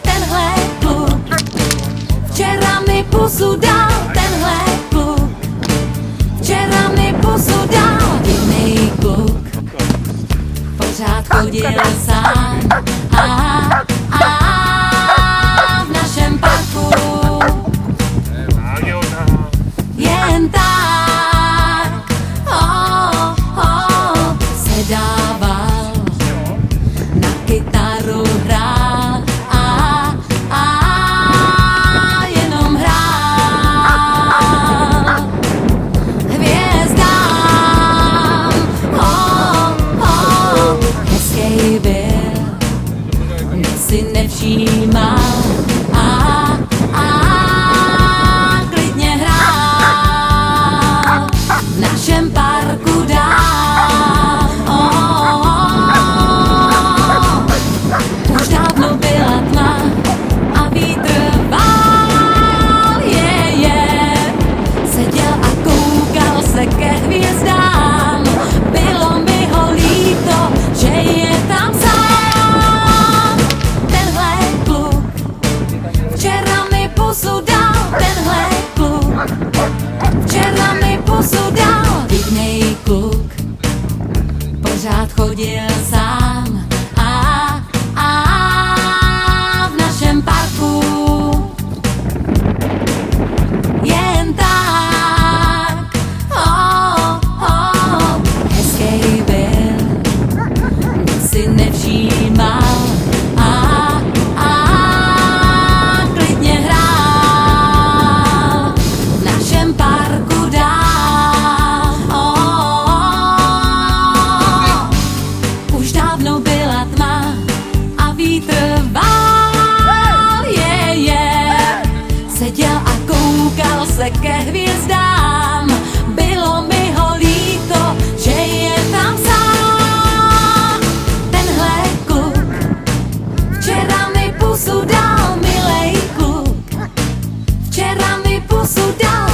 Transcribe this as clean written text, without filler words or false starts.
Tenhle kluk včera mi pusu dal, tenhle kluk včera mi pusu dal. Divnej kluk pořád chodil sám a v našem parku jen tak se dával, na kytaru hrál a jenom hrál hvězdám. Hezkej byl, nic si nevšímal klidně hrál v našem parku dál. Už dávno byla tma a vítr vál, seděl a koukal se ke hvězdám. Bylo mi ho líto, že je tam sám. Tenhle kluk včera mi pusu dal, tenhle kluk včera mi pusu dal. Divnej kluk pořád chodil sám a v našem parku jen tak hezkej byl, nic si nevšímal klidně hrál v našem parku dál. Už dávno byla tma a vítr vál, seděl a koukal se ke hvězdám. Bylo mi ho líto, že je tam sám. Tenhle kluk včera mi pusu dal, milej kluk včera mi pusu dal.